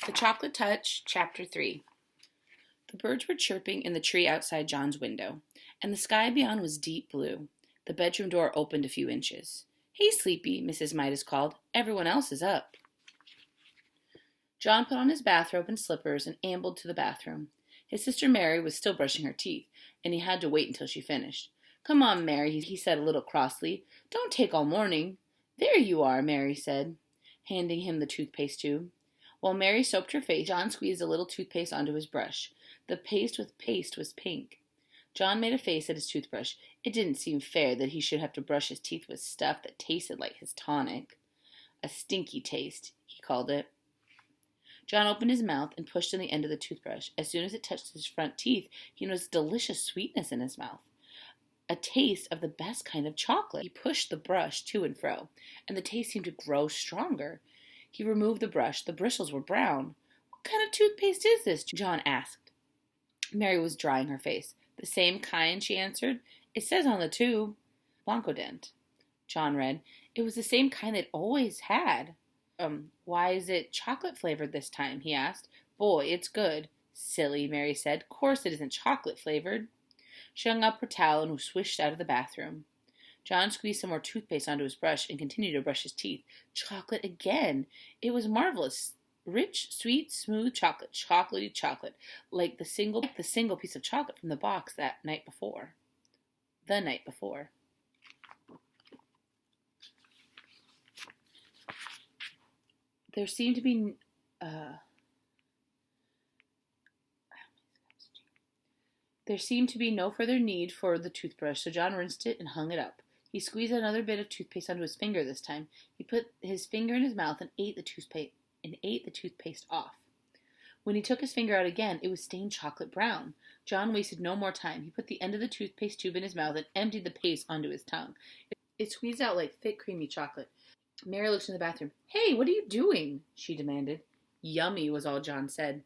The Chocolate Touch, Chapter 3. The birds were chirping in the tree outside John's window, and the sky beyond was deep blue. The bedroom door opened a few inches. "Hey, Sleepy," Mrs. Midas called. "Everyone else is up." John put on his bathrobe and slippers and ambled to the bathroom. His sister Mary was still brushing her teeth, and he had to wait until she finished. "Come on, Mary," he said a little crossly. "Don't take all morning." "There you are," Mary said, handing him the toothpaste tube. While Mary soaped her face, John squeezed a little toothpaste onto his brush. The paste was pink. John made a face at his toothbrush. It didn't seem fair that he should have to brush his teeth with stuff that tasted like his tonic. A stinky taste, he called it. John opened his mouth and pushed in the end of the toothbrush. As soon as it touched his front teeth, he noticed delicious sweetness in his mouth. A taste of the best kind of chocolate. He pushed the brush to and fro, and the taste seemed to grow stronger. He removed the brush. The bristles were brown. "What kind of toothpaste is this?" John asked. Mary was drying her face. "The same kind," she answered. "It says on the tube, Blancodent." John read. "It was the same kind it always had." Why is it chocolate flavored this time?" he asked. "Boy, it's good." "Silly," Mary said. "Course it isn't chocolate flavored." She hung up her towel and swished out of the bathroom. John squeezed some more toothpaste onto his brush and continued to brush his teeth. Chocolate again. It was marvelous. Rich, sweet, smooth chocolate. Chocolatey chocolate. Like the single piece of chocolate from the box that night before. The night before. There seemed to be no further need for the toothbrush, so John rinsed it and hung it up. He squeezed another bit of toothpaste onto his finger this time. He put his finger in his mouth and ate the toothpaste off. When he took his finger out again, it was stained chocolate brown. John wasted no more time. He put the end of the toothpaste tube in his mouth and emptied the paste onto his tongue. It squeezed out like thick, creamy chocolate. Mary looked in the bathroom. "Hey, what are you doing?" she demanded. "Yummy," was all John said.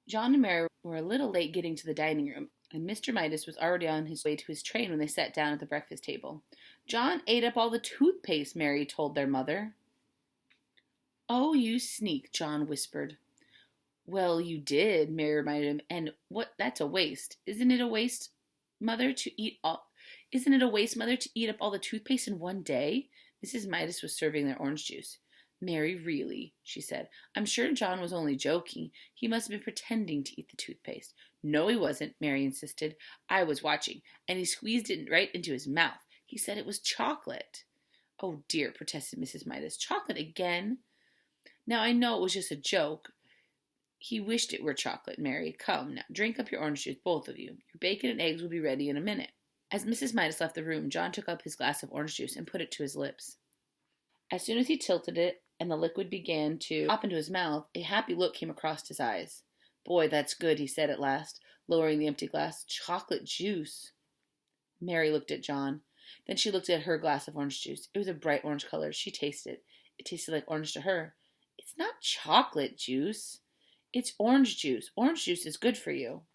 John and Mary were a little late getting to the dining room, and Mr. Midas was already on his way to his train when they sat down at the breakfast table. "John ate up all the toothpaste," Mary told their mother. "Oh, you sneak," John whispered. "Well, you did," Mary reminded him, "and that's a waste. Isn't it a waste, Mother, to eat up all the toothpaste in one day?" Mrs. Midas was serving their orange juice. "Mary, really," she said. "I'm sure John was only joking. He must have been pretending to eat the toothpaste." "No, he wasn't," Mary insisted. "I was watching, and he squeezed it right into his mouth. He said it was chocolate." "Oh, dear," protested Mrs. Midas. "Chocolate again?" "Now, I know it was just a joke. He wished it were chocolate, Mary. Come, now, drink up your orange juice, both of you. Your bacon and eggs will be ready in a minute." As Mrs. Midas left the room, John took up his glass of orange juice and put it to his lips. As soon as he tilted it and the liquid began to pop into his mouth, a happy look came across his eyes. "Boy, that's good," he said at last, lowering the empty glass. "Chocolate juice." Mary looked at John. Then she looked at her glass of orange juice. It was a bright orange color. She tasted it. It tasted like orange to her. "It's not chocolate juice. It's orange juice. Orange juice is good for you."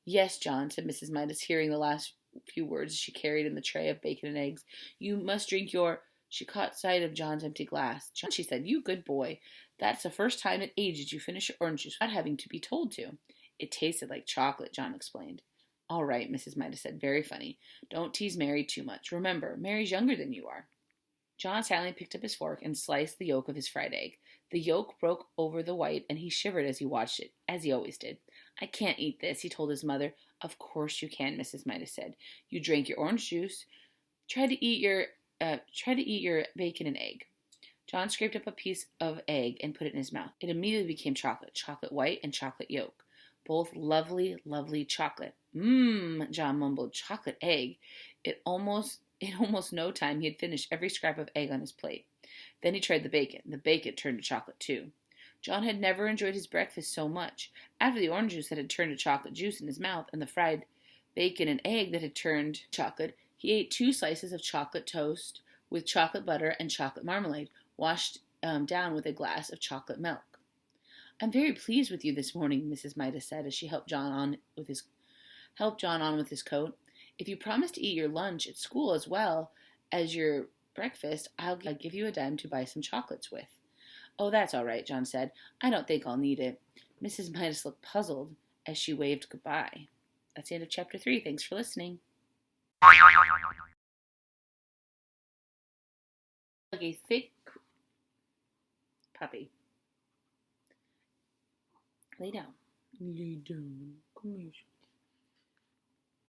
"Yes, John," said Mrs. Midas, hearing the last few words she carried in the tray of bacon and eggs. "You must drink your—" She caught sight of John's empty glass. "John," she said, "you good boy. That's the first time in ages you finished your orange juice without having to be told to." "It tasted like chocolate," John explained. "All right," Mrs. Midas said. "Very funny. Don't tease Mary too much. Remember, Mary's younger than you are." John silently picked up his fork and sliced the yolk of his fried egg. The yolk broke over the white, and he shivered as he watched it, as he always did. "I can't eat this," he told his mother. "Of course you can," Mrs. Midas said. "You drank your orange juice. Try to eat your bacon and egg." John scraped up a piece of egg and put it in his mouth. It immediately became chocolate white and chocolate yolk. Both lovely, lovely chocolate. "Mmm," John mumbled. "Chocolate egg." In almost no time he had finished every scrap of egg on his plate. Then he tried the bacon. The bacon turned to chocolate too. John had never enjoyed his breakfast so much. After the orange juice that had turned to chocolate juice in his mouth and the fried bacon and egg that had turned chocolate, he ate 2 slices of chocolate toast with chocolate butter and chocolate marmalade, washed down with a glass of chocolate milk. "I'm very pleased with you this morning," Mrs. Midas said as she helped John on with his coat. "If you promise to eat your lunch at school as well as your breakfast, I'll give you a dime to buy some chocolates with." Oh, that's all right, John said. I don't think I'll need it. Mrs. Midas looked puzzled as she waved goodbye. That's the end of chapter 3. Thanks for listening. Like a thick puppy. Lay down. Lay down. Come here.